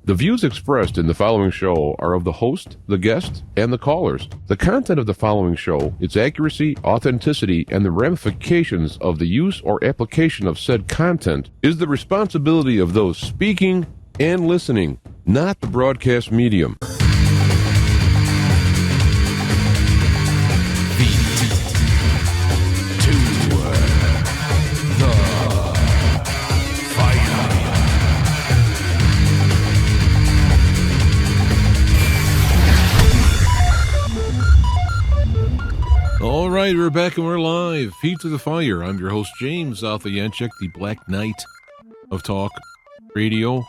The views expressed in the following show are of the host, the guest, and the callers. The content of the following show, its accuracy, authenticity, and the ramifications of the use or application of said content is the responsibility of those speaking and listening, not the broadcast medium. All right, we're back and we're live. Feet to the fire. I'm your host, James Alpha Yanchek, the Black Knight of Talk Radio.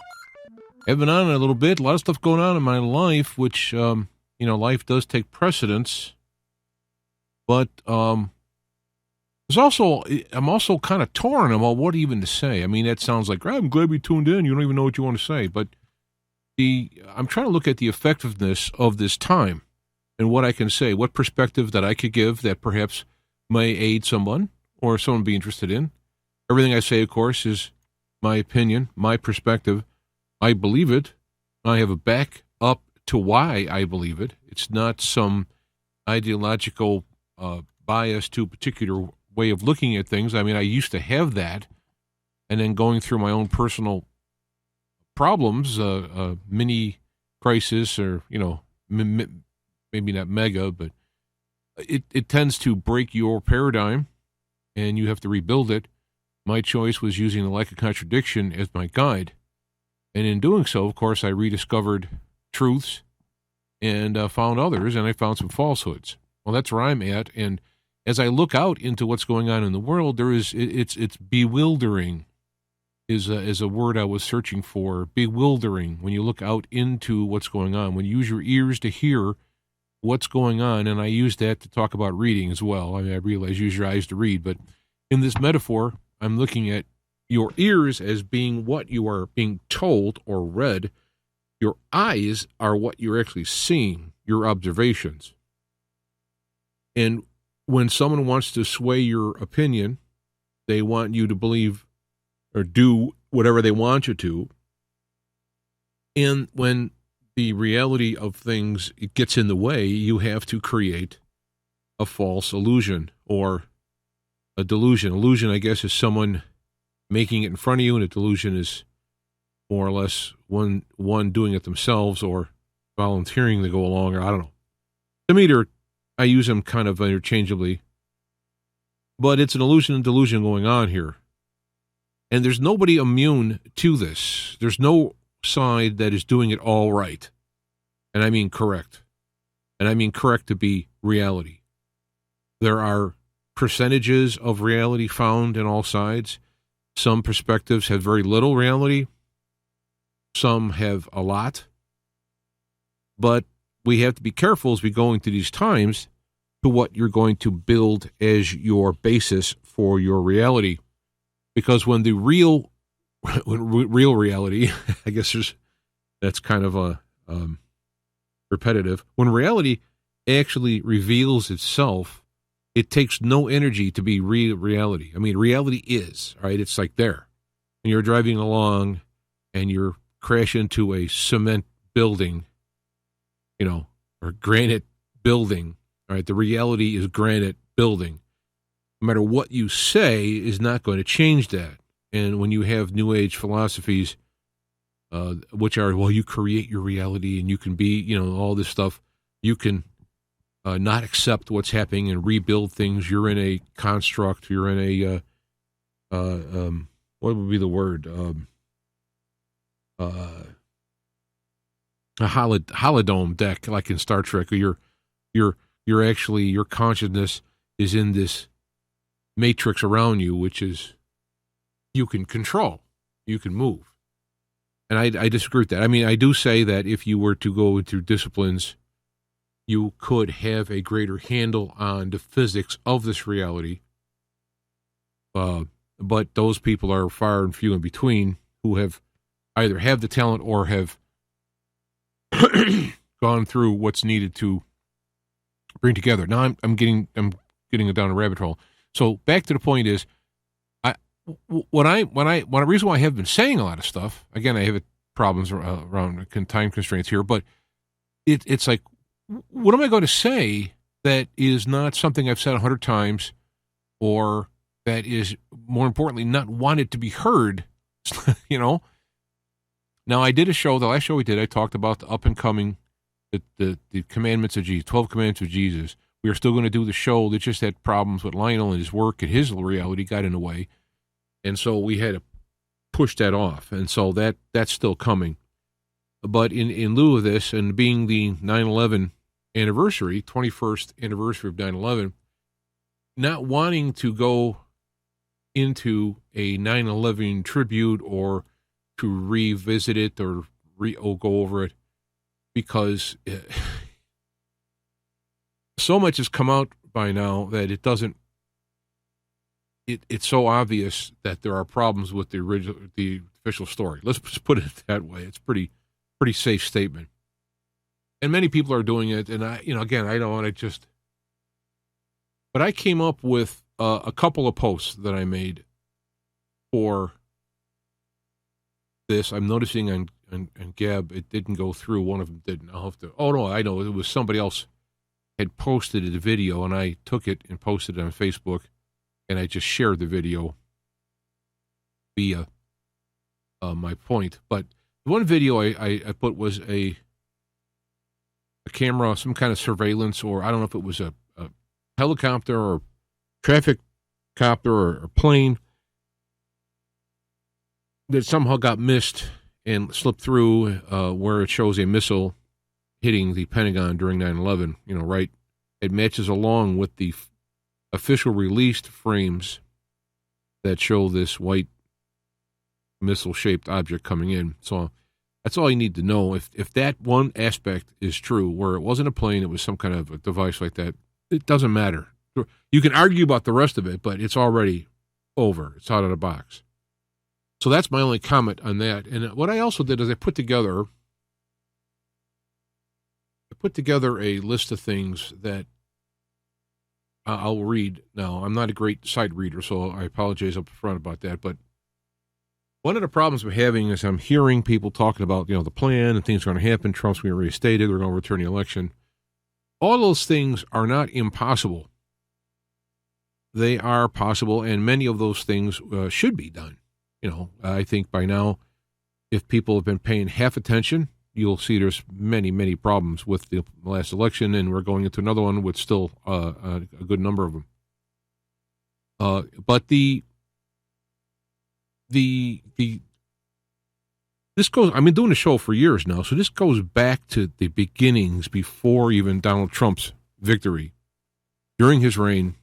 I've been on it a little bit. A lot of stuff going on in my life, which, life does take precedence. But I'm also kind of torn about what even to say. I mean, that sounds like, I'm glad we tuned in. You don't even know what you want to say. But I'm trying to look at the effectiveness of this time. And what I can say, what perspective that I could give that perhaps may aid someone or someone be interested in. Everything I say, of course, is my opinion, my perspective. I believe it. I have a back up to why I believe it. It's not some ideological bias to a particular way of looking at things. I mean, I used to have that. And then going through my own personal problems, mini crisis or, maybe not mega, but it tends to break your paradigm, and you have to rebuild it. My choice was using the lack of contradiction as my guide. And in doing so, of course, I rediscovered truths and found others, and I found some falsehoods. Well, that's where I'm at. And as I look out into what's going on in the world, it's bewildering is a word I was searching for. Bewildering when you look out into what's going on, when you use your ears to hear what's going on, and I use that to talk about reading as well. I mean, I realize use your eyes to read, but in this metaphor, I'm looking at your ears as being what you are being told or read. Your eyes are what you're actually seeing, your observations. And when someone wants to sway your opinion, they want you to believe or do whatever they want you to. And when the reality of things, it gets in the way, you have to create a false illusion or a delusion. Illusion, I guess, is someone making it in front of you, and a delusion is more or less one doing it themselves or volunteering to go along, or I don't know. To me, I use them kind of interchangeably, but it's an illusion and delusion going on here. And there's nobody immune to this. There's no side that is doing it all right. And I mean correct. And I mean correct to be reality. There are percentages of reality found in all sides. Some perspectives have very little reality. Some have a lot. But we have to be careful as we go into these times to what you're going to build as your basis for your reality. Because when real reality, I guess that's kind of a repetitive. When reality actually reveals itself, it takes no energy to be reality. I mean, reality is, right? It's like there. And you're driving along and you're crash into a cement building, or granite building, right? The reality is granite building. No matter what you say is not going to change that. And when you have New Age philosophies, which are, well, you create your reality and you can be, all this stuff, you can not accept what's happening and rebuild things. You're in a construct. You're in a, what would be the word? A holodome deck, like in Star Trek. You're actually, your consciousness is in this matrix around you, which is you can control, you can move. And I disagree with that. I mean, I do say that if you were to go into disciplines, you could have a greater handle on the physics of this reality. But those people are far and few in between who have either have the talent or have gone through what's needed to bring together. Now I'm getting down a rabbit hole. So back to the point is, the reason why I have been saying a lot of stuff, again, I have it problems around time constraints here, but it's like, what am I going to say that is not something I've said 100 times, or that is, more importantly, not wanted to be heard? Now, I did a show, the last show we did, I talked about the up-and-coming, the commandments of Jesus, 12 commandments of Jesus. We were still going to do the show. They just had problems with Lionel and his work, and his reality got in the way. And so we had to push that off. And so that's still coming. But in lieu of this, and being the 9/11 anniversary, 21st anniversary of 9/11, not wanting to go into a 9/11 tribute or to revisit it or go over it, because so much has come out by now that it doesn't. It's so obvious that there are problems with the official story. Let's just put it that way. It's pretty safe statement, and many people are doing it. And I don't want to just. But I came up with a couple of posts that I made for this. I'm noticing on Gab, it didn't go through. One of them didn't. I'll have to. Oh no, I know it was somebody else had posted a video, and I took it and posted it on Facebook, and I just shared the video via my point. But one video I put was a camera, some kind of surveillance, or I don't know if it was a helicopter or traffic copter or plane that somehow got missed and slipped through, where it shows a missile hitting the Pentagon during 9/11. Right? It matches along with the official released frames that show this white missile-shaped object coming in. So that's all you need to know. If that one aspect is true, where it wasn't a plane, it was some kind of a device like that, it doesn't matter. You can argue about the rest of it, but it's already over. It's out of the box. So that's my only comment on that. And what I also did is I put together a list of things that I'll read now. I'm not a great sight reader, so I apologize up front about that. But one of the problems we're having is I'm hearing people talking about, the plan and things are going to happen. Trump's going to be reinstated. We're going to return the election. All those things are not impossible. They are possible, and many of those things should be done. I think by now, if people have been paying half attention, you'll see there's many, many problems with the last election, and we're going into another one with still a good number of them. But this goes, I've been doing the show for years now, so this goes back to the beginnings before even Donald Trump's victory, during his reign,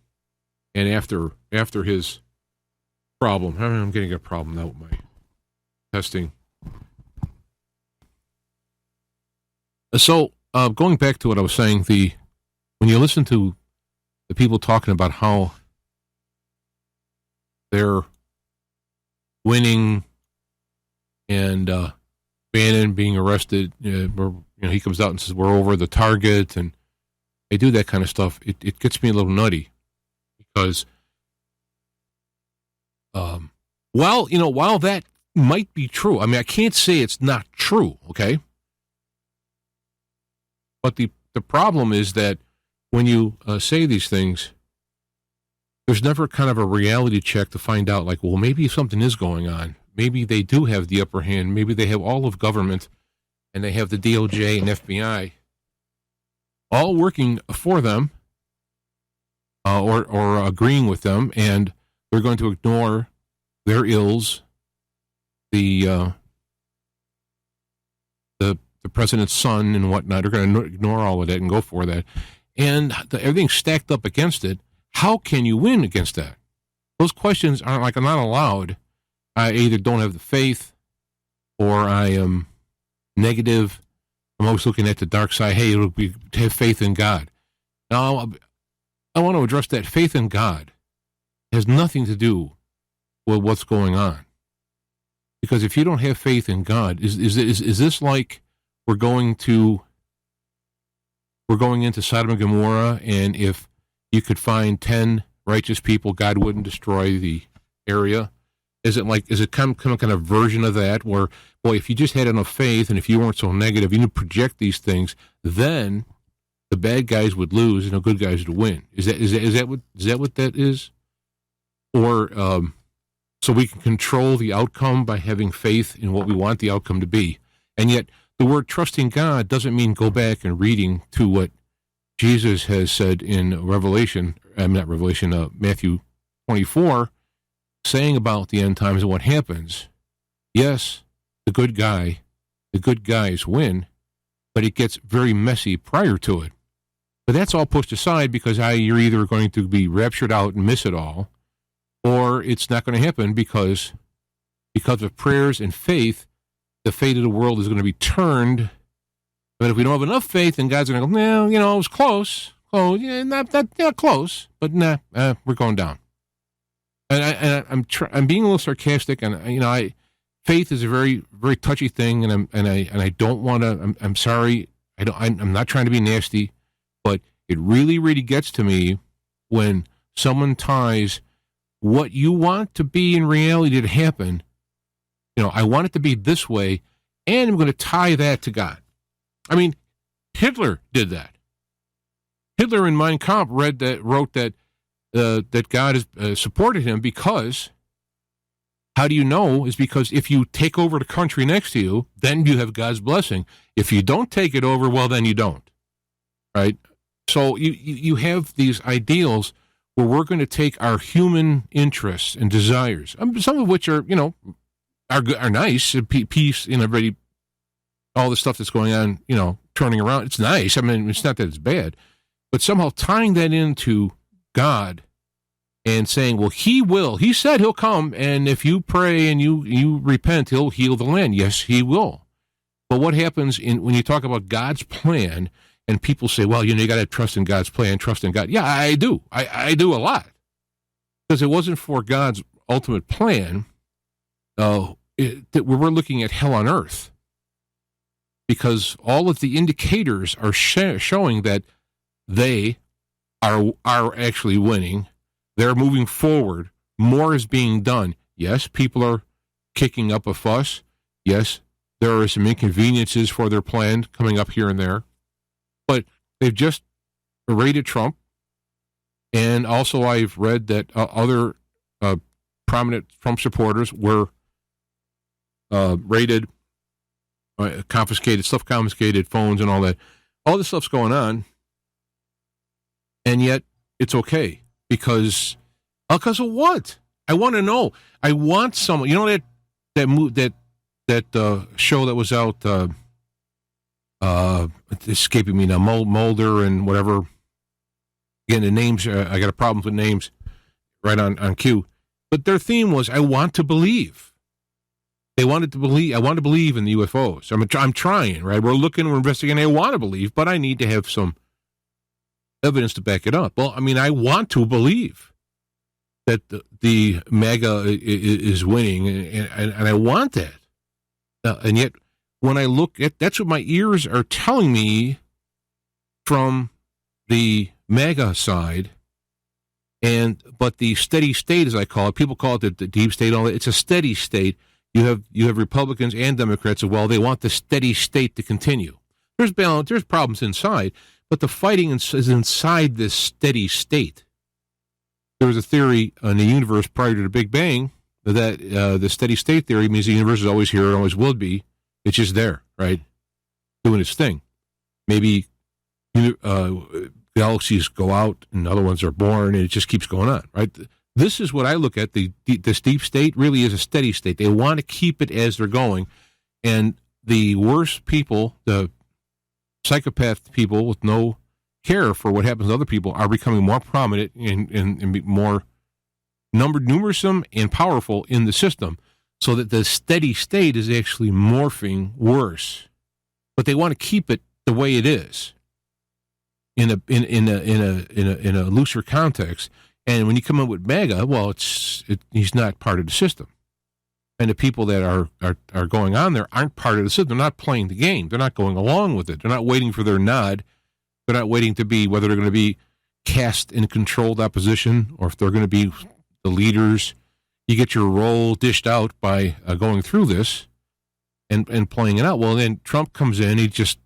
and after his problem. I'm getting a problem now with my testing. So, going back to what I was saying, when you listen to the people talking about how they're winning and Bannon being arrested, he comes out and says, we're over the target, and they do that kind of stuff, it gets me a little nutty, because while that might be true, I can't say it's not true, okay? But the problem is that when you say these things, there's never kind of a reality check to find out, like, well, maybe something is going on. Maybe they do have the upper hand. Maybe they have all of government, and they have the DOJ and FBI all working for them, or agreeing with them, and they're going to ignore their ills, the president's son and whatnot. They're going to ignore all of that and go for that. And everything's stacked up against it. How can you win against that? Those questions aren't like, I'm not allowed. I either don't have the faith, or I am negative. I'm always looking at the dark side. Hey, it'll be to have faith in God. Now, I want to address that. Faith in God has nothing to do with what's going on. Because if you don't have faith in God, is this like we're going into Sodom and Gomorrah, and if you could find 10 righteous people, God wouldn't destroy the area? Is it kind of a version of that where, boy, if you just had enough faith and if you weren't so negative, you didn't project these things, then the bad guys would lose and the good guys would win? Is that what that is? Or so we can control the outcome by having faith in what we want the outcome to be. And yet the word trusting God doesn't mean go back and reading to what Jesus has said in Matthew 24, saying about the end times and what happens. Yes, the good guys win, but it gets very messy prior to it. But that's all pushed aside because you're either going to be raptured out and miss it all, or it's not going to happen because of prayers and faith, the fate of the world is going to be turned. But if we don't have enough faith, then God's going to go, well, it was close. Oh, yeah, not close, but we're going down. And I'm being a little sarcastic, and faith is a very, very touchy thing, and I don't want to. I'm sorry. I'm not trying to be nasty, but it really, really gets to me when someone ties what you want to be in reality to happen. I want it to be this way, and I'm going to tie that to God. I mean, Hitler did that. Hitler in Mein Kampf wrote that God has supported him because, how do you know? Is because if you take over the country next to you, then you have God's blessing. If you don't take it over, well, then you don't. Right? So you have these ideals where we're going to take our human interests and desires, some of which are nice, peace, everybody, all the stuff that's going on, turning around. It's nice. I mean, it's not that it's bad, but somehow tying that into God and saying, well, he said he'll come, and if you pray and you repent, he'll heal the land. Yes, he will. But what happens when you talk about God's plan and people say, well, you got to trust in God's plan, trust in God. Yeah, I do. I do a lot. Because it wasn't for God's ultimate plan that we're looking at hell on earth. Because all of the indicators are showing that they are actually winning. They're moving forward. More is being done. Yes, people are kicking up a fuss. Yes, there are some inconveniences for their plan coming up here and there. But they've just raided Trump. And also I've read that other prominent Trump supporters were raided, confiscated phones and all that. All this stuff's going on. And yet it's okay. Because of what? I want to know. I want someone. That show that was out. It's escaping me now. Mulder and whatever. Again, the names. I got a problem with names. Right on cue. But their theme was, I want to believe. They wanted to believe. I want to believe in the UFOs. I'm trying. Right. We're investigating. I want to believe, but I need to have some evidence to back it up. Well, I mean, I want to believe that the MAGA is winning, and I want that. And yet, when I look at, that's what my ears are telling me from the MAGA side, but the steady state, as I call it, people call it the deep state. All that, it's a steady state. You have Republicans and Democrats. Well, they want the steady state to continue. There's balance. There's problems inside. But the fighting is inside this steady state. There was a theory in the universe prior to the Big Bang that the steady state theory means the universe is always here and always will be. It's just there, right? Doing its thing. Maybe galaxies go out and other ones are born, and it just keeps going on, right? This is what I look at. This deep state really is a steady state. They want to keep it as they're going. And the worst people, the psychopath people with no care for what happens to other people, are becoming more prominent and more numerous and powerful in the system, so that the steady state is actually morphing worse. But they want to keep it the way it is in a looser context. And when you come in with MAGA, well, he's not part of the system. And the people that are going on there aren't part of the system. They're not playing the game. They're not going along with it. They're not waiting for their nod. They're not waiting to be, whether they're going to be cast in controlled opposition or if they're going to be the leaders you get your role dished out by going through this and playing it out. Well, then Trump comes in. He just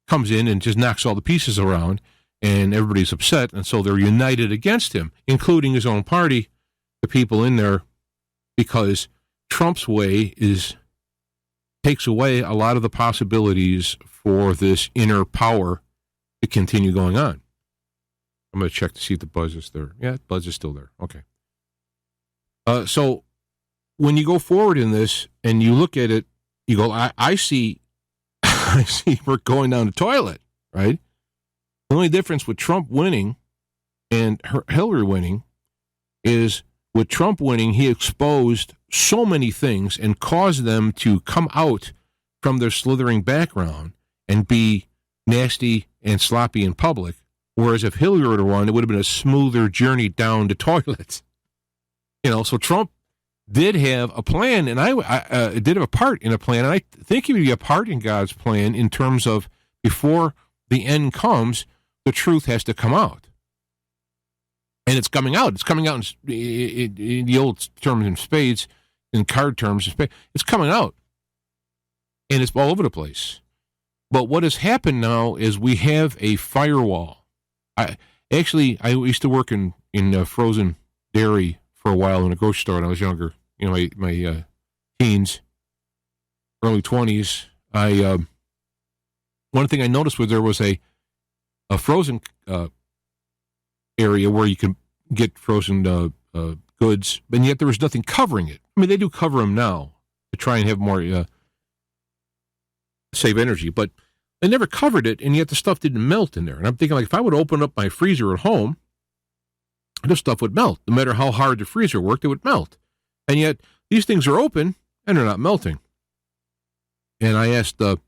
comes in and just knocks all the pieces around, and everybody's upset, and so they're united against him, including his own party, the people in there, because Trump's way takes away a lot of the possibilities for this inner power to continue going on. I'm going to check to see if the buzz is there. Yeah, the buzz is still there. Okay. So when you go forward in this and you look at it, you go, I see we're going down the toilet, right? The only difference with Trump winning and Hillary winning is with Trump winning, he exposed so many things and caused them to come out from their slithering background and be nasty and sloppy in public. Whereas if Hillary were to run, it would have been a smoother journey down the toilet. So Trump did have a plan, and I did have a part in a plan, and I think he would be a part in God's plan in terms of before the end comes, the truth has to come out. And it's coming out. It's coming out in the old terms in spades, in card terms in spades. It's coming out. And it's all over the place. But what has happened now is we have a firewall. I used to work in frozen dairy for a while in a grocery store when I was younger. My teens, early 20s. One thing I noticed was there was a frozen area where you could get frozen goods, and yet there was nothing covering it. I mean, they do cover them now to try and have more save energy, but they never covered it, and yet the stuff didn't melt in there. And I'm thinking, if I would open up my freezer at home, the stuff would melt. No matter how hard the freezer worked, it would melt. And yet these things are open, and they're not melting. And I asked the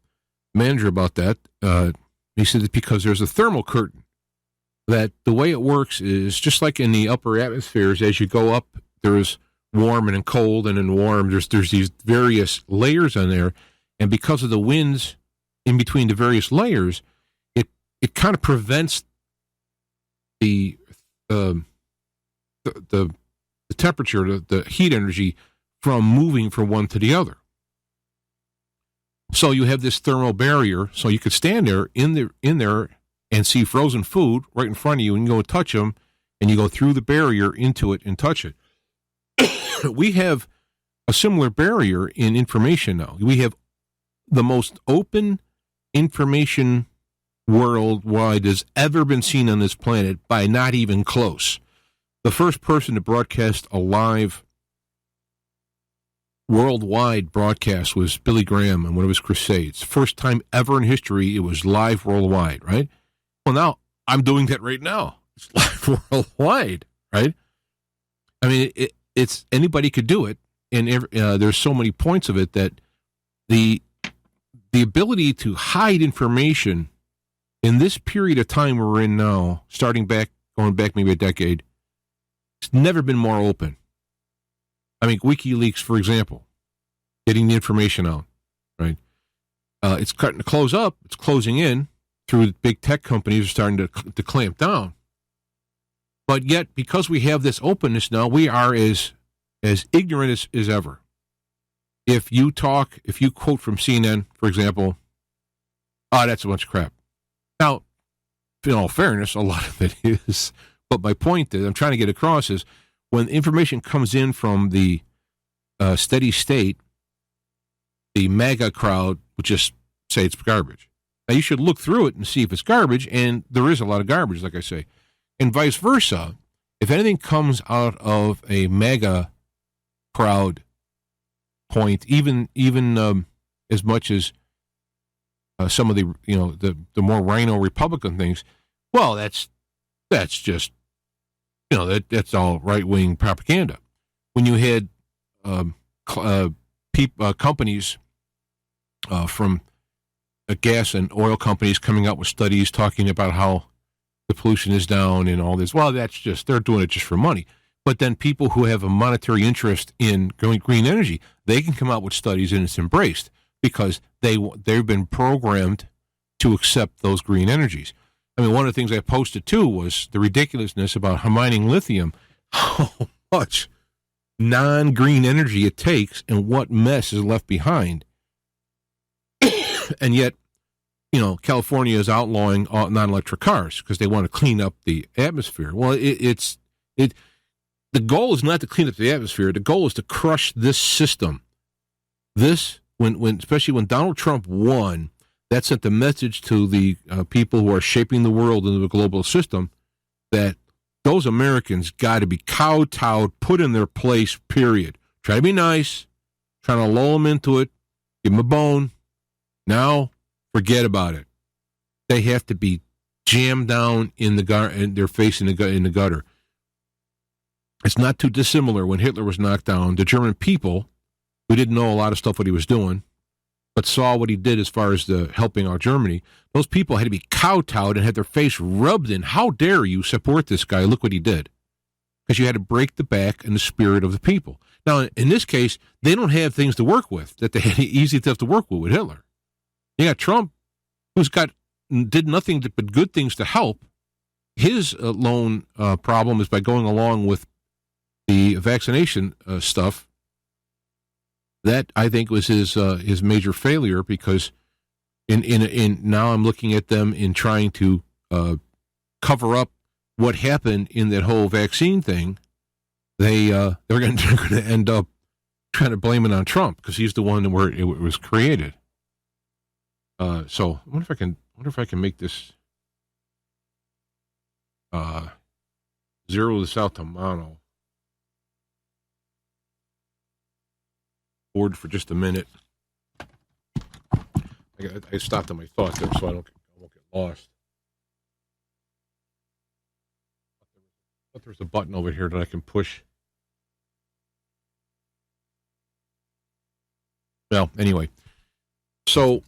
manager about that. He said it's because there's a thermal curtain. That the way it works is just like in the upper atmospheres, as you go up, there's warm and then cold and then warm. There's these various layers on there. And because of the winds in between the various layers, it kind of prevents the temperature, the heat energy from moving from one to the other. So you have this thermal barrier, so you could stand there in there and see frozen food right in front of you, and you go touch them, and you go through the barrier into it and touch it. We have a similar barrier in information now. We have the most open information worldwide has ever been seen on this planet by not even close. The first person to broadcast a live worldwide broadcast was Billy Graham on one of his crusades. First time ever in history it was live worldwide, right? Well, now I'm doing that right now. It's live worldwide, right? I mean, it's anybody could do it, and there's so many points of it that the ability to hide information in this period of time we're in now, going back maybe a decade, it's never been more open. I mean, WikiLeaks, for example, getting the information out, right? It's starting to close up. It's closing in through the big tech companies are starting to clamp down. But yet, because we have this openness now, we are as ignorant as ever. If you quote from CNN, for example, that's a bunch of crap. Now, in all fairness, a lot of it is. But my point that I'm trying to get across is when information comes in from the steady state, the MAGA crowd would just say it's garbage. Now, you should look through it and see if it's garbage, and there is a lot of garbage, like I say. And vice versa, if anything comes out of a MAGA crowd point, even as much as some of the more rhino Republican things, well, that's just that's all right wing propaganda. When you had companies from gas and oil companies coming out with studies talking about how the pollution is down and all this, well, that's just they're doing it just for money. But then people who have a monetary interest in green energy, they can come out with studies and it's embraced because they've been programmed to accept those green energies. I mean, one of the things I posted too was the ridiculousness about mining lithium. How much non-green energy it takes and what mess is left behind. And yet, California is outlawing non-electric cars because they want to clean up the atmosphere. Well, the goal is not to clean up the atmosphere. The goal is to crush this system. Especially when Donald Trump won, that sent the message to the people who are shaping the world into a global system that those Americans got to be kowtowed, put in their place, period. Try to be nice, trying to lull them into it, give them a bone. Now, forget about it. They have to be jammed down in their face in the gutter. It's not too dissimilar when Hitler was knocked down. The German people, who didn't know a lot of stuff what he was doing, but saw what he did as far as the helping out Germany, those people had to be kowtowed and had their face rubbed in. How dare you support this guy? Look what he did. Because you had to break the back and the spirit of the people. Now, in this case, they don't have things to work with that they had easy stuff to work with Hitler. You got Trump, did nothing but good things to help. His lone problem is by going along with the vaccination stuff. That, I think, was his major failure, because in now I'm looking at them in trying to cover up what happened in that whole vaccine thing. They're going to end up trying to blame it on Trump because he's the one where it was created. So I wonder if I can make this 0 this out to mono. Board for just a minute. I stopped on my thought there so I won't get lost. But there's a button over here that I can push. Well, anyway. So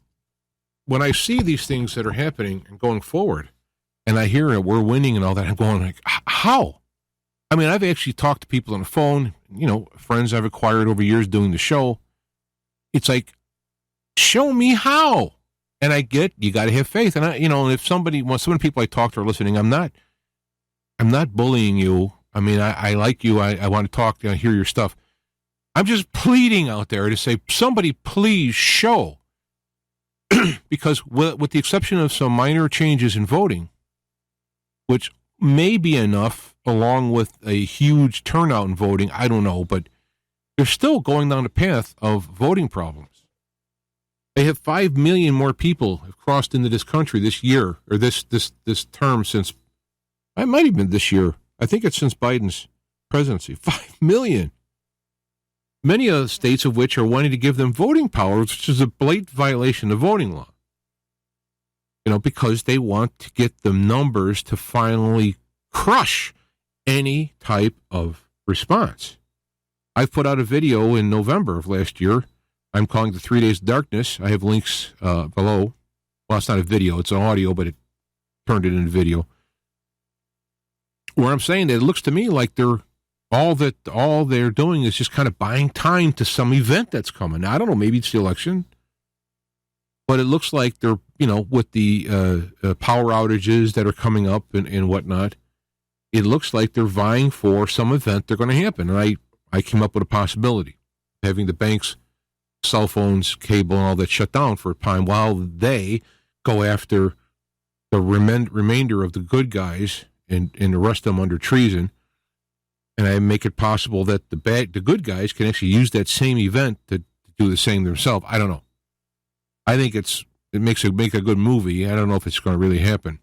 when I see these things that are happening and going forward, and I hear we're winning and all that, I'm going like, how? I mean, I've actually talked to people on the phone, friends I've acquired over years doing the show. It's like, show me how. And I get, you got to have faith. And if some of the people I talk to are listening, I'm not bullying you. I mean, I like you. I want to talk, hear your stuff. I'm just pleading out there to say, somebody please show. Because with the exception of some minor changes in voting, which may be enough, along with a huge turnout in voting, I don't know, but they're still going down the path of voting problems. They have 5 million more people have crossed into this country this year, or this term since, it might have been this year. I think it's since Biden's presidency. 5 million. Many of the states of which are wanting to give them voting powers, which is a blatant violation of voting law. Because they want to get the numbers to finally crush any type of response. I've put out a video in November of last year. I'm calling the 3 Days of Darkness. I have links below. Well, it's not a video. It's an audio, but it turned it into video. Where I'm saying that it looks to me like all they're doing is just kind of buying time to some event that's coming. Now, I don't know, maybe it's the election. But it looks like they're, with the power outages that are coming up and whatnot, it looks like they're vying for some event they're going to happen. And I came up with a possibility, having the banks, cell phones, cable, and all that shut down for a time while they go after the remainder of the good guys and arrest them under treason. And I make it possible that the good guys can actually use that same event to do the same themselves. I don't know. I think it makes a good movie. I don't know if it's going to really happen.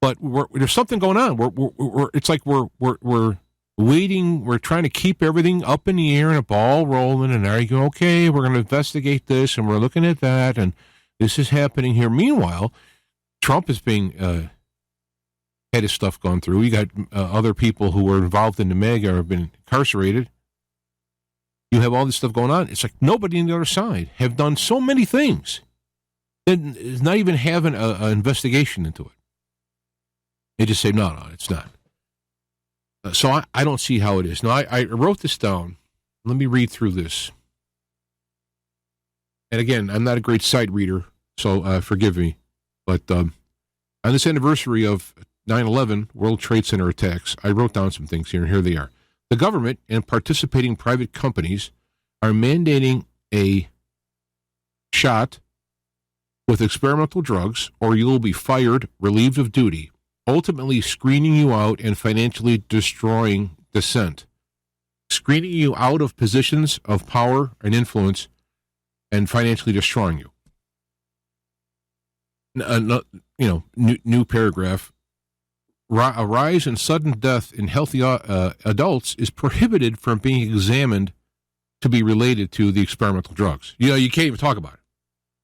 But there's something going on. It's like we're waiting. We're trying to keep everything up in the air and a ball rolling. And there you go. Okay, we're going to investigate this, and we're looking at that, and this is happening here. Meanwhile, Trump is being had his stuff gone through. You got other people who were involved in the MAGA have been incarcerated. You have all this stuff going on. It's like nobody on the other side have done so many things and is not even having an investigation into it. They just say, no, it's not. So I don't see how it is. Now, I wrote this down. Let me read through this. And again, I'm not a great sight reader, so forgive me. But on this anniversary of 9/11 World Trade Center attacks, I wrote down some things here, and here they are. The government and participating private companies are mandating a shot with experimental drugs, or you will be fired, relieved of duty, ultimately screening you out and financially destroying dissent, screening you out of positions of power and influence and financially destroying you. New paragraph. A rise in sudden death in healthy adults is prohibited from being examined to be related to the experimental drugs. You can't even talk about it.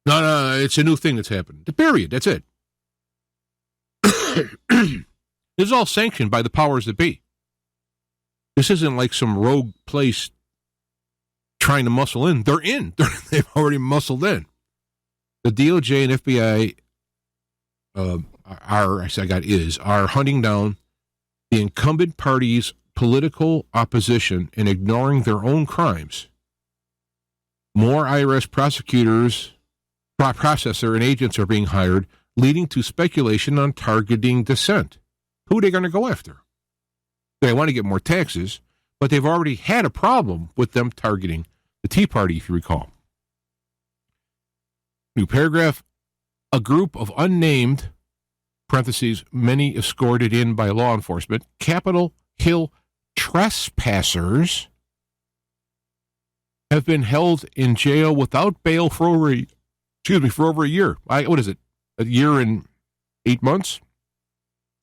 No, it's a new thing that's happened. Period. That's it. This is all sanctioned by the powers that be. This isn't like some rogue place trying to muscle in. They're in. They've already muscled in. The DOJ and FBI are hunting down the incumbent party's political opposition and ignoring their own crimes. More IRS processor and agents are being hired, leading to speculation on targeting dissent. Who are they going to go after? They want to get more taxes, but they've already had a problem with them targeting the Tea Party, if you recall. New paragraph. A group of unnamed, parentheses, many escorted in by law enforcement, Capitol Hill trespassers have been held in jail without bail for over a year. What is it? A year and 8 months?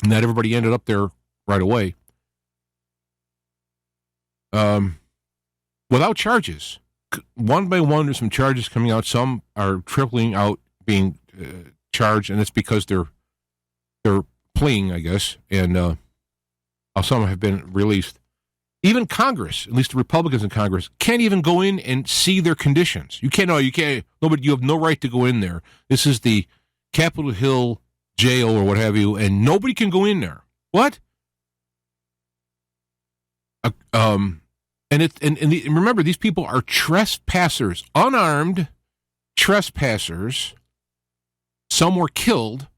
Not everybody ended up there right away. Without charges. One by one, there's some charges coming out. Some are trickling out being charged, and it's because they're pleading, I guess, and some have been released. Even Congress, at least the Republicans in Congress, can't even go in and see their conditions. You can't. You have no right to go in there. This is the Capitol Hill jail or what have you, and nobody can go in there. What? And remember, these people are trespassers, unarmed trespassers. Some were killed.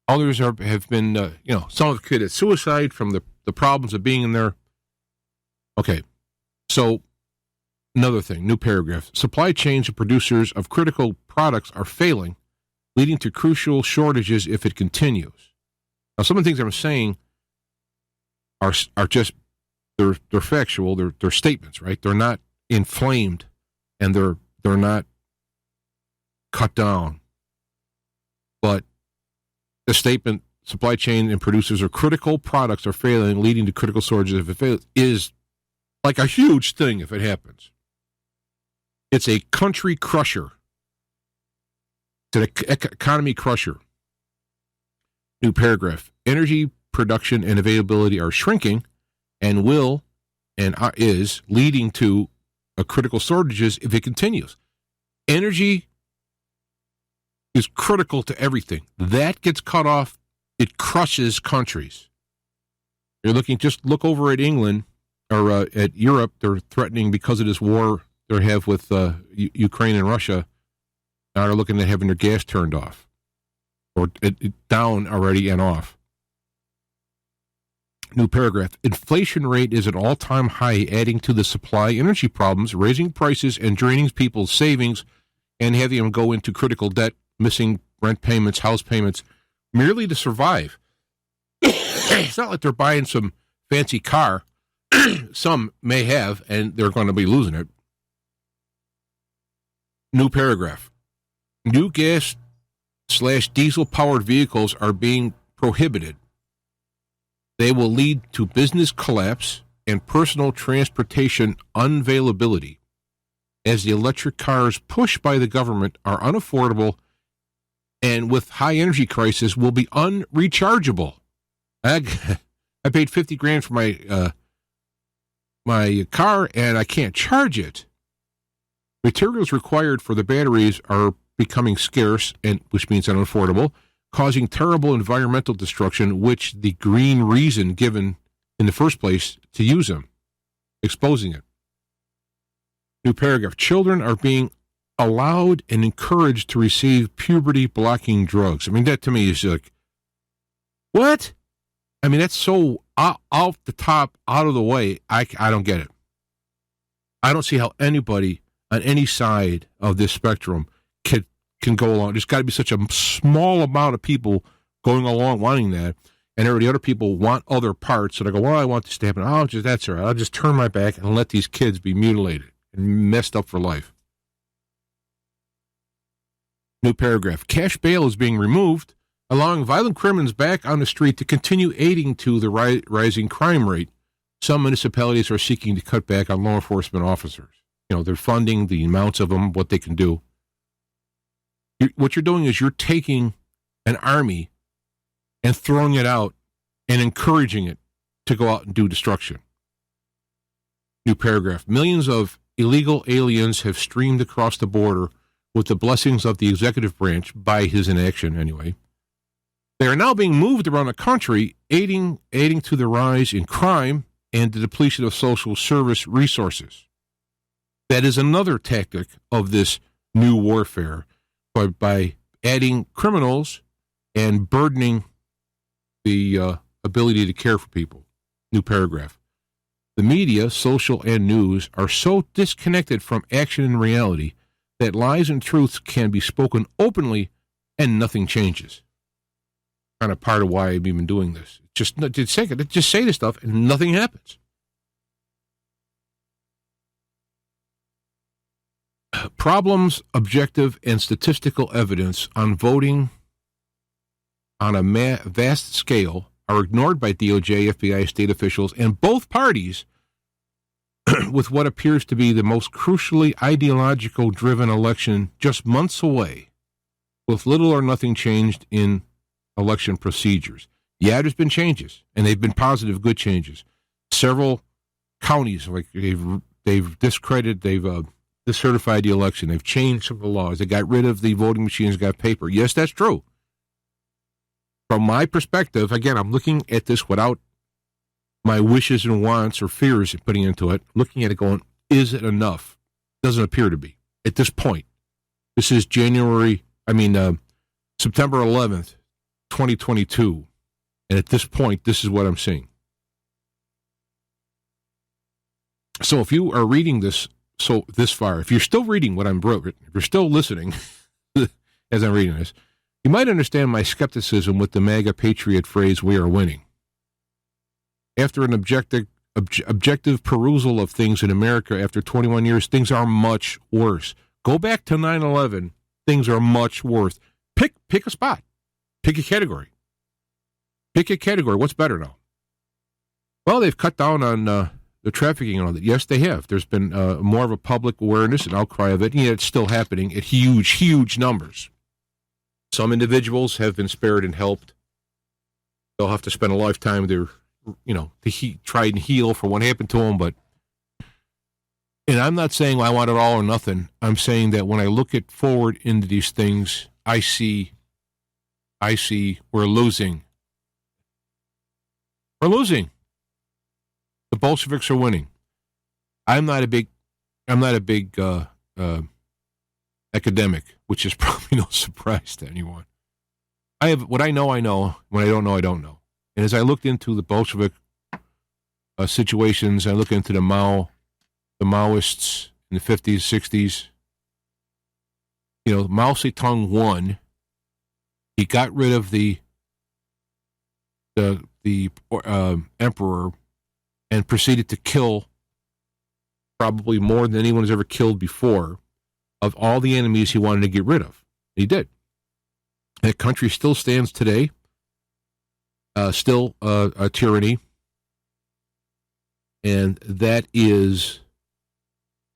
Others have been, some have committed suicide from the problems of being in there. Okay, so another thing, new paragraph. Supply chains and producers of critical products are failing, leading to crucial shortages if it continues. Now, some of the things I'm saying are just, they're factual, they're statements, right? They're not inflamed, and they're not cut down. But the statement, supply chain and producers of critical products are failing, leading to critical shortages if it fails, is like a huge thing if it happens. It's a country crusher. It's an economy crusher. New paragraph. Energy production and availability are shrinking and is leading to a critical shortages if it continues. Energy is critical to everything. That gets cut off, it crushes countries. Just look over at England or at Europe. They're threatening because of this war they have with Ukraine and Russia. Now they're looking at having their gas turned off or down already and off. New paragraph. Inflation rate is at all-time high, adding to the supply energy problems, raising prices and draining people's savings and having them go into critical debt, missing rent payments, house payments, merely to survive. It's not like they're buying some fancy car. Some may have, and they're going to be losing it. New paragraph. New gas/diesel-powered vehicles are being prohibited. They will lead to business collapse and personal transportation unavailability, as the electric cars pushed by the government are unaffordable and with high energy crisis will be unrechargeable. I paid $50,000 for my car and I can't charge it. Materials required for the batteries are becoming scarce, and which means unaffordable, causing terrible environmental destruction, which the green reason given in the first place to use them, exposing it. New paragraph. Children are being allowed and encouraged to receive puberty-blocking drugs. I mean, that to me is like, what? I mean, that's so off the top, out of the way. I don't get it. I don't see how anybody on any side of this spectrum can go along. There's got to be such a small amount of people going along wanting that, and the other people want other parts. So they go, well, I want this to happen. Oh, that's all right. I'll just turn my back and let these kids be mutilated and messed up for life. New paragraph. Cash bail is being removed, allowing violent criminals back on the street to continue aiding to the rising crime rate. Some municipalities are seeking to cut back on law enforcement officers. They're funding the amounts of them, what they can do. What you're doing is you're taking an army and throwing it out and encouraging it to go out and do destruction. New paragraph. Millions of illegal aliens have streamed across the border with the blessings of the executive branch, by his inaction anyway. They are now being moved around the country, aiding to the rise in crime and the depletion of social service resources. That is another tactic of this new warfare, by adding criminals and burdening the ability to care for people. New paragraph. The media, social and news, are so disconnected from action and reality that lies and truths can be spoken openly and nothing changes. Kind of part of why I'm even doing this. Just say this stuff and nothing happens. Problems, objective, and statistical evidence on voting on a vast scale are ignored by DOJ, FBI, state officials, and both parties with what appears to be the most crucially ideological-driven election just months away, with little or nothing changed in election procedures. Yeah, there's been changes, and they've been positive, good changes. Several counties, like they've discredited, they've decertified the election. They've changed some of the laws. They got rid of the voting machines, got paper. Yes, that's true. From my perspective, again, I'm looking at this without my wishes and wants or fears putting into it, looking at it going, is it enough? Doesn't appear to be at this point. This is September 11th, 2022. And at this point, this is what I'm seeing. So if you are reading this this far, if you're still reading what I'm writing, if you're still listening as I'm reading this, you might understand my skepticism with the MAGA patriot phrase, we are winning. After an objective perusal of things in America after 21 years, things are much worse. Go back to 9/11, things are much worse. Pick a spot. Pick a category. Pick a category. What's better now? Well, they've cut down on the trafficking and all that. Yes, they have. There's been more of a public awareness and outcry of it, and yet it's still happening at huge, huge numbers. Some individuals have been spared and helped. They'll have to spend a lifetime to try and heal for what happened to them. And I'm not saying I want it all or nothing. I'm saying that when I look forward into these things, I see we're losing. We're losing. The Bolsheviks are winning. I'm not a big academic, which is probably no surprise to anyone. I have what I know. When I don't know, I don't know. And as I looked into the Bolshevik situations, I look into the Maoists in the 50s, 60s. Mao Zedong won. He got rid of the emperor and proceeded to kill probably more than anyone has ever killed before of all the enemies he wanted to get rid of. He did. That country still stands today, still a tyranny, and that is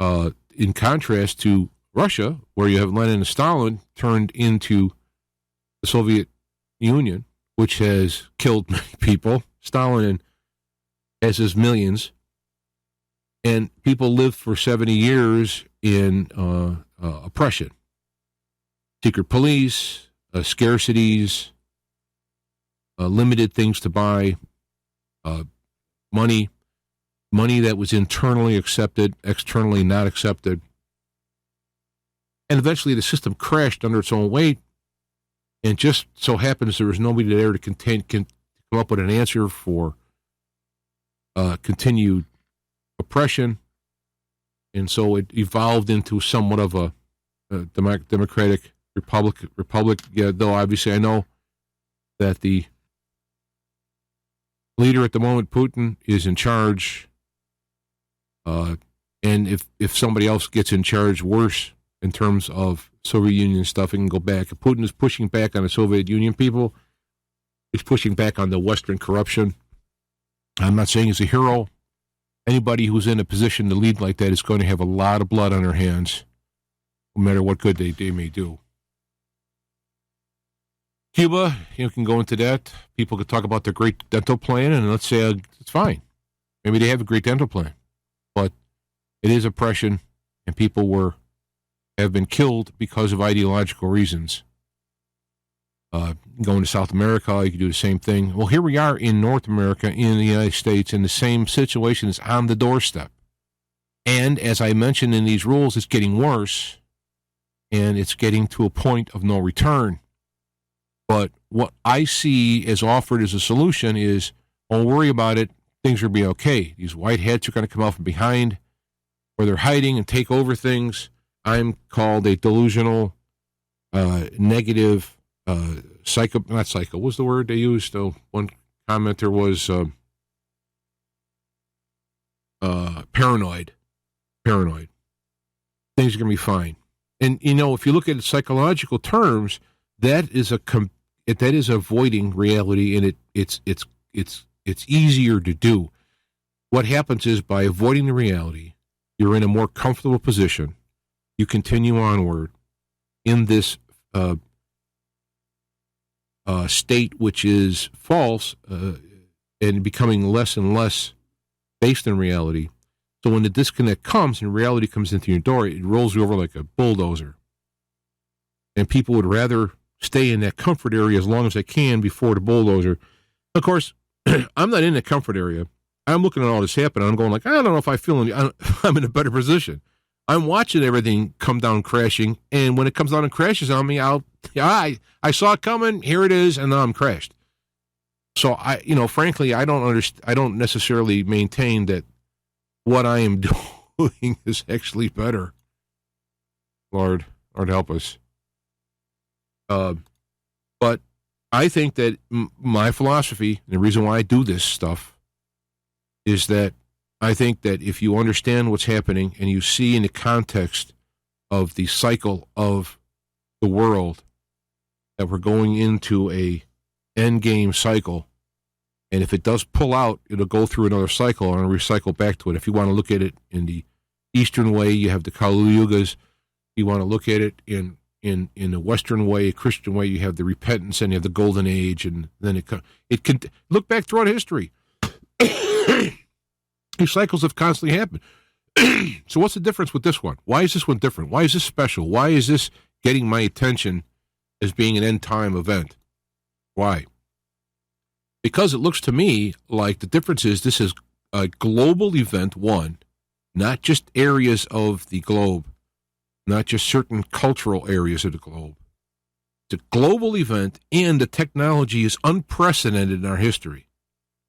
in contrast to Russia, where you have Lenin and Stalin turned into the Soviet Union, which has killed many people. Stalin has his millions, and people lived for 70 years in oppression. Secret police, scarcities, limited things to buy, money that was internally accepted, externally not accepted. And eventually the system crashed under its own weight, and just so happens there was nobody there to come up with an answer for continued oppression. And so it evolved into somewhat of a democratic republic. Yeah, though obviously I know that the leader at the moment, Putin, is in charge. And if somebody else gets in charge, worse in terms of Soviet Union stuff, it can go back. If Putin is pushing back on the Soviet Union people, he's pushing back on the Western corruption. I'm not saying he's a hero. Anybody who's in a position to lead like that is going to have a lot of blood on their hands, no matter what good they may do. Cuba, can go into that. People could talk about their great dental plan, and let's say it's fine. Maybe they have a great dental plan, but it is oppression, and people have been killed because of ideological reasons. Going to South America, you could do the same thing. Well, here we are in North America, in the United States, and the same situation is on the doorstep. And as I mentioned in these rules, it's getting worse, and it's getting to a point of no return. But what I see as offered as a solution is, don't worry about it, things will be okay. These white hats are going to come out from behind, where they're hiding and take over things. I'm called a delusional, negative, not psycho. What was the word they used? One commenter was paranoid. Paranoid. Things are going to be fine. And, if you look at it in psychological terms, that is avoiding reality, and it's easier to do. What happens is, by avoiding the reality, you're in a more comfortable position. You continue onward in this state which is false and becoming less and less based in reality. So when the disconnect comes and reality comes into your door, it rolls you over like a bulldozer. And people would rather stay in that comfort area as long as they can before the bulldozer. Of course, I'm not in the comfort area. I'm looking at all this happen. I'm going like, I don't know if I'm in a better position. I'm watching everything come down crashing, and when it comes down and crashes on me, I saw it coming. Here it is, and now I'm crashed. So frankly, I don't necessarily maintain that what I am doing is actually better. Lord help us. But I think that my philosophy, and the reason why I do this stuff, is that I think that if you understand what's happening and you see in the context of the cycle of the world that we're going into a end game cycle, and if it does pull out, it'll go through another cycle and recycle back to it. If you want to look at it in the Eastern way, you have the Kali Yugas. You want to look at it in the Western way, Christian way, you have the repentance and you have the Golden Age, and then it can look back throughout history. These cycles have constantly happened. So what's the difference with this one? Why is this one different? Why is this special? Why is this getting my attention as being an end-time event? Why? Because it looks to me like the difference is this is a global event, one, not just areas of the globe, not just certain cultural areas of the globe. It's a global event, and the technology is unprecedented in our history.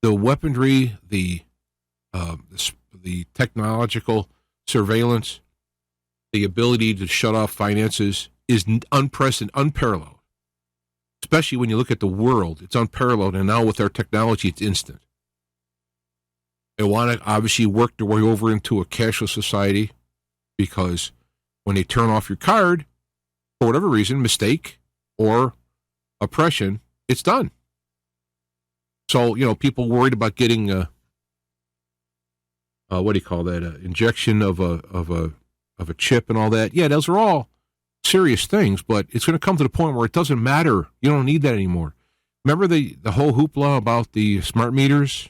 The weaponry, the technological surveillance, the ability to shut off finances is unprecedented, unparalleled. Especially when you look at the world, it's unparalleled, and now with our technology, it's instant. They want to obviously work their way over into a cashless society, because when they turn off your card, for whatever reason, mistake or oppression, it's done. So, people worried about getting injection of a chip and all that. Yeah, those are all serious things, but it's going to come to the point where it doesn't matter. You don't need that anymore. Remember the whole hoopla about the smart meters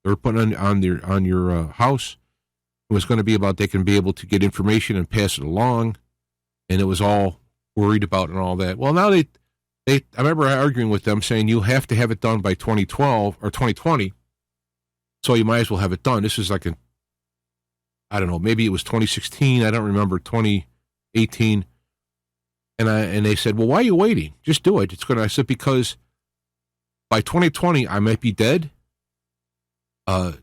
they were putting on your house? It was going to be about they can be able to get information and pass it along, and it was all worried about and all that. Well, now I remember arguing with them saying you have to have it done by 2012 or 2020, so you might as well have it done. This is like I don't know, maybe it was 2016, I don't remember, 2018, and they said, well, why are you waiting? Just do it. I said, because by 2020, I might be dead. I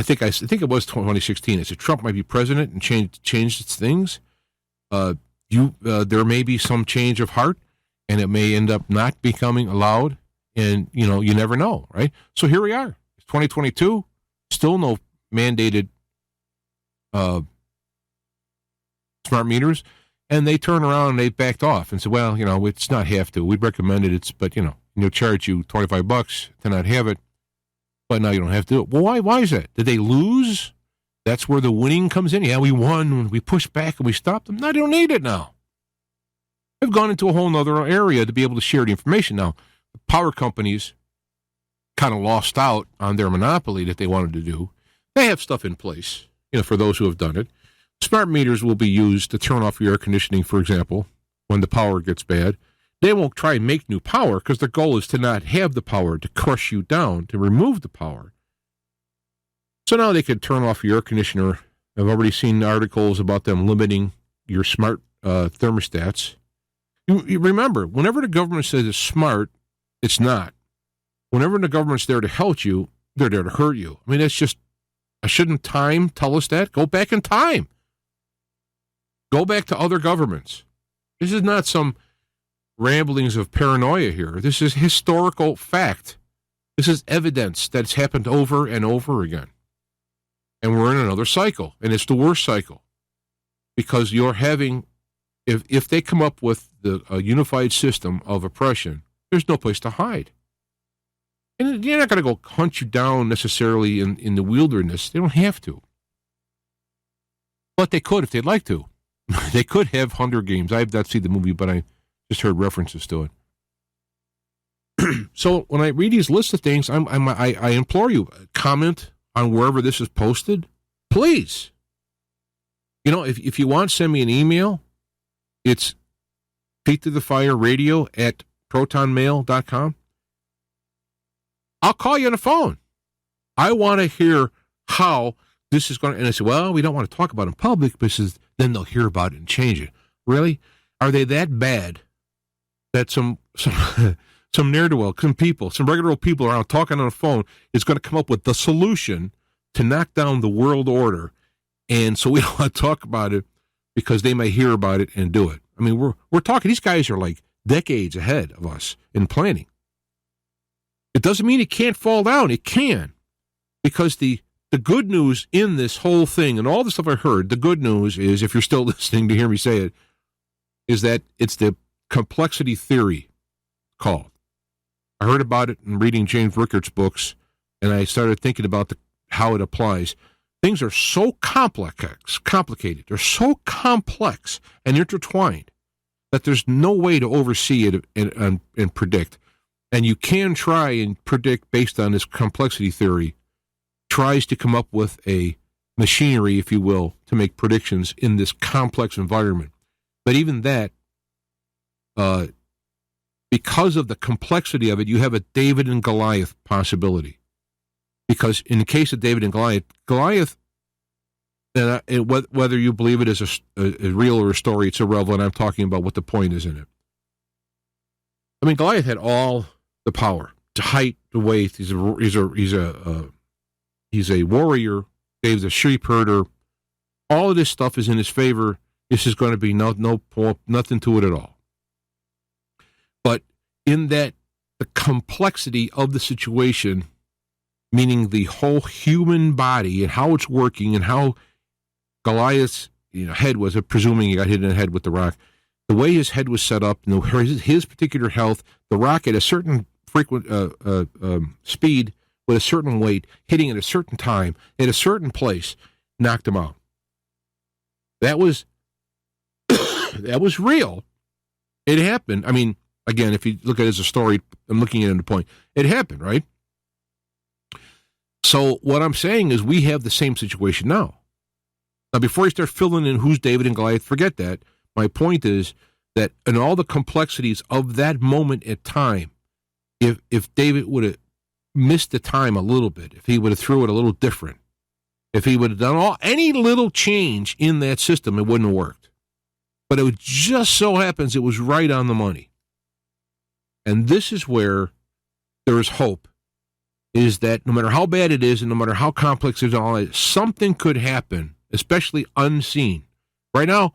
think it was 2016. I said Trump might be president and change its things. There may be some change of heart, and it may end up not becoming allowed. And you never know, right? So here we are. It's 2022. Still no mandated smart meters, and they turn around and they backed off and said, well, it's not have to. We'd recommend it. But they'll charge you $25 to not have it. But now you don't have to do it. Well, why is that? Did they lose? That's where the winning comes in. Yeah, we won when we pushed back and we stopped them. No, they don't need it now. They've gone into a whole other area to be able to share the information. Now, the power companies kind of lost out on their monopoly that they wanted to do. They have stuff in place, for those who have done it. Smart meters will be used to turn off your air conditioning, for example, when the power gets bad. They won't try and make new power because their goal is to not have the power, to crush you down, to remove the power. So now they can turn off your air conditioner. I've already seen articles about them limiting your smart thermostats. You remember, whenever the government says it's smart, it's not. Whenever the government's there to help you, they're there to hurt you. I mean, that's just, shouldn't time tell us that? Go back in time. Go back to other governments. This is not some ramblings of paranoia here. This is historical fact. This is evidence that's happened over and over again. And we're in another cycle, and it's the worst cycle. Because you're having, if they come up with a unified system of oppression, there's no place to hide. And they're not going to go hunt you down necessarily in the wilderness. They don't have to. But they could if they'd like to. They could have Hunger Games. I have not seen the movie, but I just heard references to it. So when I read these lists of things, I implore you, comment on wherever this is posted. Please. If you want, send me an email. It's feettothefireradio@protonmail.com. I'll call you on the phone. I want to hear how this is going to, and I said, well, we don't want to talk about it in public because then they'll hear about it and change it. Really? Are they that bad that some ne'er-do-well, some regular old people around talking on the phone is going to come up with the solution to knock down the world order? And so we don't want to talk about it because they may hear about it and do it. I mean, we're talking, these guys are like decades ahead of us in planning. It doesn't mean it can't fall down. It can. Because the good news in this whole thing and all the stuff I heard, the good news is, if you're still listening to hear me say it, is that it's the complexity theory called. I heard about it in reading James Rickards' books, and I started thinking about how it applies. Things are so complicated. They're so complex and intertwined that there's no way to oversee it and predict. And you can try and predict based on this complexity theory, tries to come up with a machinery, if you will, to make predictions in this complex environment. But even that, because of the complexity of it, you have a David and Goliath possibility. Because in the case of David and Goliath, whether you believe it is a real or a story, it's irrelevant. I'm talking about what the point is in it. I mean, Goliath had all the power, the height, the weight. He's a warrior. David's a sheep herder. All of this stuff is in his favor. This is going to be nothing to it at all. But in that, the complexity of the situation, meaning the whole human body and how it's working and how Goliath's head was, presuming he got hit in the head with the rock, the way his head was set up, his particular health, the rock at a certain speed with a certain weight, hitting at a certain time, at a certain place, knocked him out. That was real. It happened. I mean, again, if you look at it as a story, I'm looking at it in the point. It happened, right? So what I'm saying is we have the same situation now. Now, before you start filling in who's David and Goliath, forget that. My point is that in all the complexities of that moment in time, if David would have missed the time a little bit, if he would have threw it a little different, if he would have done any little change in that system, it wouldn't have worked. But it just so happens it was right on the money. And this is where there is hope is that no matter how bad it is and no matter how complex it all is, something could happen, especially unseen. Right now,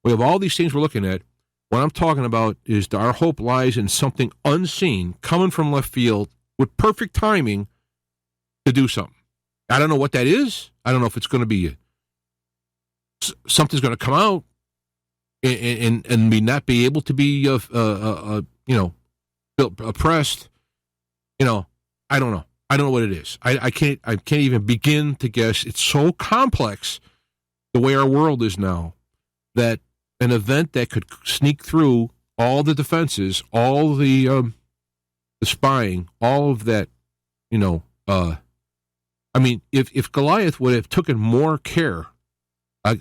we have all these things we're looking at. What I'm talking about is that our hope lies in something unseen coming from left field with perfect timing to do something. I don't know what that is. I don't know if it's going to be something's going to come out and me not be able to be oppressed. I don't know. I don't know what it is. I can't even begin to guess. It's so complex the way our world is now that an event that could sneak through all the defenses, all the spying, all of that, if Goliath would have taken more care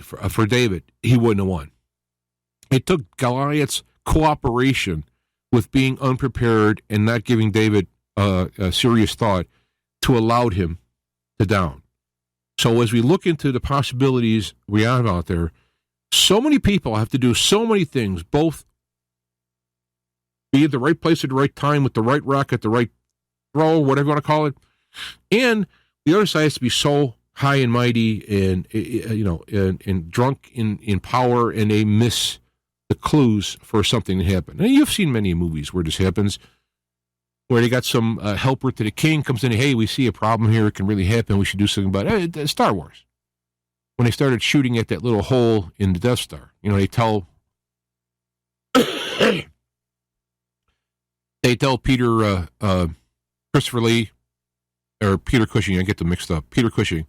for David, he wouldn't have won. It took Goliath's cooperation with being unprepared and not giving David a serious thought to allow him to down. So as we look into the possibilities we have out there, so many people have to do so many things, both be at the right place at the right time with the right rock at the right throw, whatever you want to call it, and the other side has to be so high and mighty and drunk in power, and they miss the clues for something to happen. And you've seen many movies where this happens, where they got some helper to the king comes in, hey, we see a problem here, it can really happen, we should do something about it. Star Wars. When they started shooting at that little hole in the Death Star, they tell Peter, Christopher Lee, or Peter Cushing, I get them mixed up, Peter Cushing,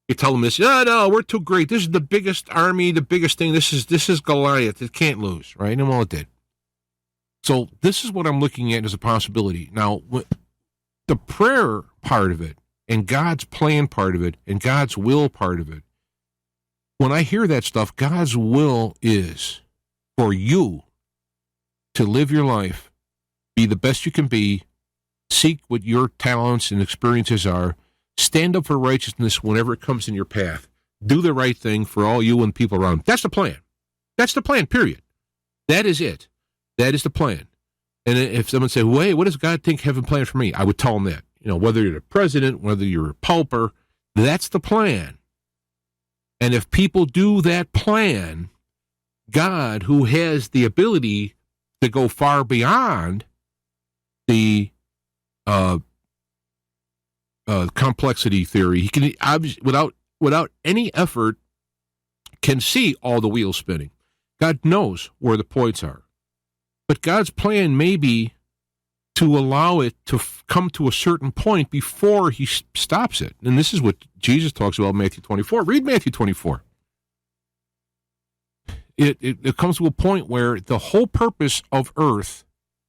they tell him this, no, we're too great, this is the biggest army, the biggest thing, this is Goliath, it can't lose, right? And well, it did. So this is what I'm looking at as a possibility. Now, the prayer part of it, and God's plan part of it, and God's will part of it, when I hear that stuff, God's will is for you to live your life, be the best you can be, seek what your talents and experiences are, stand up for righteousness whenever it comes in your path, do the right thing for all you and people around. That's the plan. That's the plan, period. That is it. That is the plan. And if someone said, wait, what does God think heaven planned for me? I would tell them that. Whether you're the president, whether you're a pauper, that's the plan. And if people do that plan, God, who has the ability to go far beyond the complexity theory, he can without any effort can see all the wheels spinning. God knows where the points are. But God's plan may be to allow it to come to a certain point before he stops it. And this is what Jesus talks about in Matthew 24. Read Matthew 24. It comes to a point where the whole purpose of earth,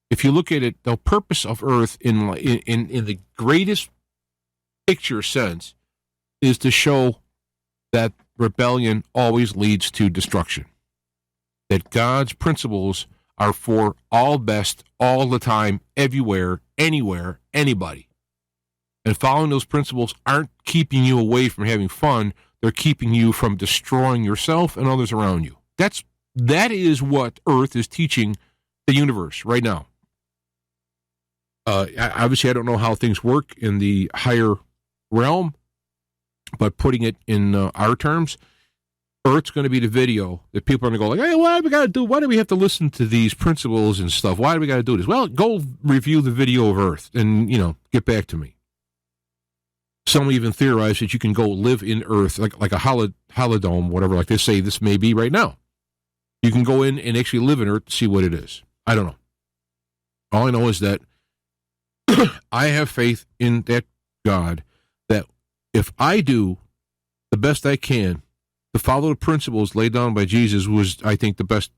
if you look at it, the purpose of earth in the greatest picture sense is to show that rebellion always leads to destruction. That God's principles are for all best, all the time, everywhere, anywhere, anybody. And following those principles aren't keeping you away from having fun. They're keeping you from destroying yourself and others around you. That is what Earth is teaching the universe right now. Obviously, I don't know how things work in the higher realm, but putting it in our terms, Earth's going to be the video that people are going to go like, hey, what do we got to do? Why do we have to listen to these principles and stuff? Why do we got to do this? Well, go review the video of Earth and, get back to me. Some even theorize that you can go live in Earth, like a holodome, whatever, like they say this may be right now. You can go in and actually live in Earth to see what it is. I don't know. All I know is that I have faith in that God, that if I do the best I can to follow the principles laid down by Jesus, was, I think, the best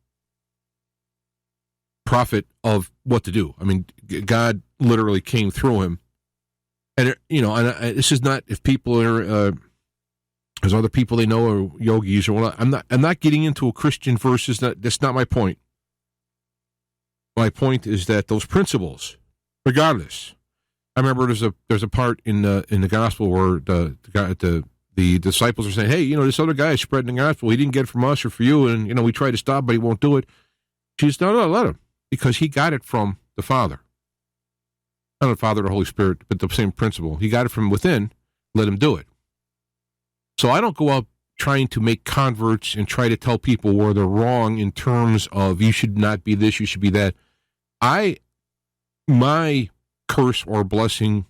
prophet of what to do. I mean, God literally came through him. And, this is not, if people are, there's other people they know are yogis or whatnot. I'm not getting into a Christian versus that. That's not my point. My point is that those principles, regardless, I remember there's a part in the gospel where the disciples are saying, hey, this other guy is spreading the gospel. He didn't get it from us or for you. And, we tried to stop, but he won't do it. She said, no, let him, because he got it from the Father. not the Father, the Holy Spirit, but the same principle. He got it from within. Let him do it. So I don't go out trying to make converts and try to tell people where they're wrong in terms of you should not be this, you should be that. My curse or blessing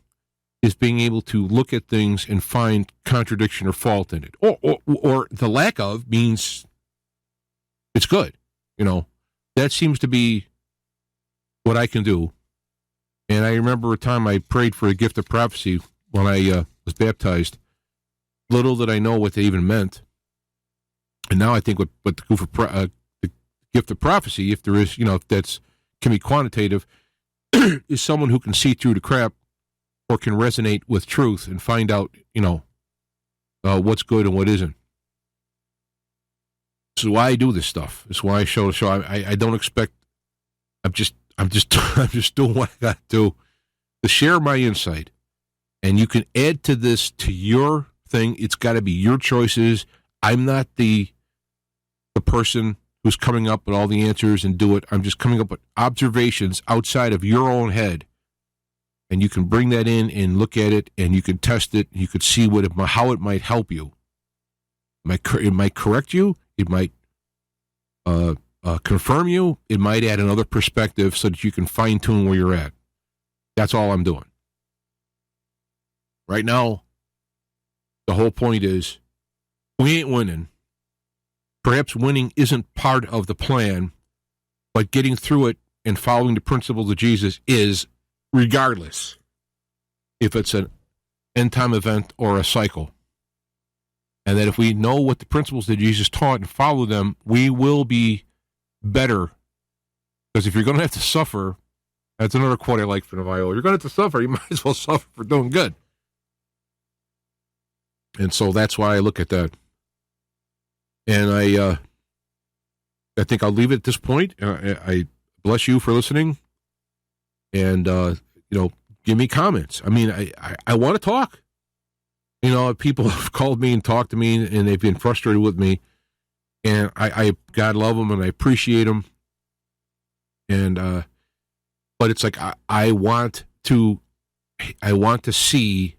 is being able to look at things and find contradiction or fault in it. Or the lack of means it's good. That seems to be what I can do. And I remember a time I prayed for a gift of prophecy when I was baptized. Little did I know what they even meant. And now I think what the gift of prophecy, if there is, if that's can be quantitative, is someone who can see through the crap or can resonate with truth and find out, what's good and what isn't. This is why I do this stuff. This is why I show. I don't expect. I'm just doing what I got to share my insight, and you can add to this to your thing. It's got to be your choices. I'm not the person who's coming up with all the answers and do it. I'm just coming up with observations outside of your own head, and you can bring that in and look at it, and you can test it. You could see how it might help you. It might correct you. It might confirm you. It might add another perspective so that you can fine tune where you're at. That's all I'm doing. Right now, the whole point is we ain't winning. Perhaps winning isn't part of the plan, but getting through it and following the principles of Jesus is, regardless if it's an end-time event or a cycle. And that if we know what the principles that Jesus taught and follow them, we will be better. Because if you're going to have to suffer, that's another quote I like from the Bible. You're going to have to suffer, you might as well suffer for doing good. And so that's why I look at that. And I think I'll leave it at this point. I bless you for listening. And, give me comments. I mean, I want to talk. People have called me and talked to me, and they've been frustrated with me. And I God love them, and I appreciate them. And but it's like I want to see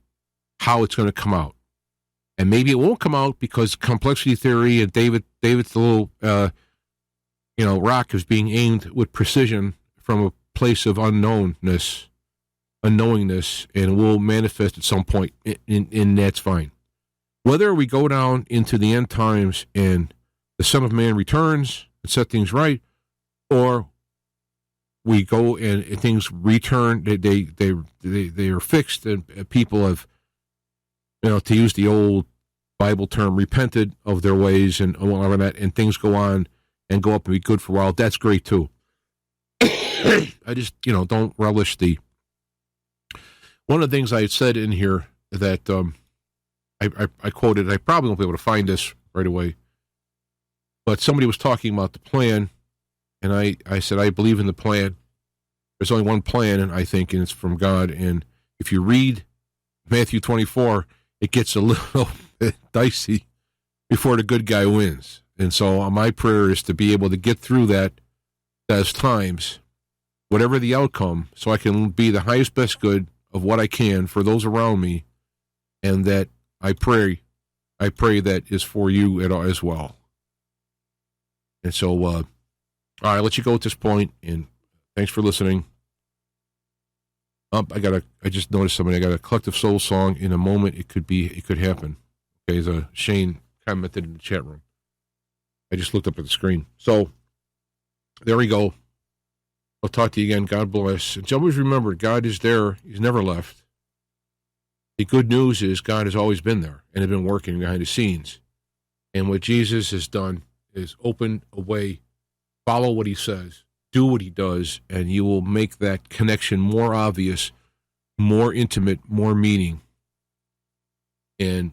how it's going to come out, and maybe it won't come out because complexity theory and David's the little rock is being aimed with precision from a place of unknowingness, and will manifest at some point, and that's fine. Whether we go down into the end times and the Son of Man returns and set things right, or we go and things return, they are fixed, and people have, to use the old Bible term, repented of their ways and whatever that, and things go on and go up and be good for a while. That's great too. I just, don't relish the. One of the things I said in here that I quoted, I probably won't be able to find this right away, but somebody was talking about the plan, and I said, I believe in the plan. There's only one plan, and I think, and it's from God. And if you read Matthew 24, it gets a little bit dicey before the good guy wins. And so my prayer is to be able to get through those times, whatever the outcome, so I can be the highest, best good of what I can for those around me, and that I pray that is for you as well. And so, all right, I'll let you go at this point, and thanks for listening. I just noticed something. I got a Collective Soul song. In a moment, it could happen. Okay, as Shane commented in the chat room. I just looked up at the screen. So, there we go. I'll talk to you again. God bless. And always remember, God is there. He's never left. The good news is God has always been there and has been working behind the scenes. And what Jesus has done is open a way, follow what he says, do what he does, and you will make that connection more obvious, more intimate, more meaning. And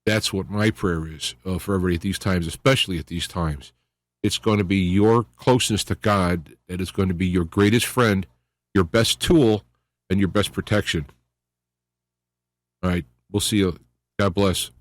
that's what my prayer is for everybody at these times, especially at these times. It's going to be your closeness to God that is going to be your greatest friend, your best tool, and your best protection. All right, we'll see you. God bless.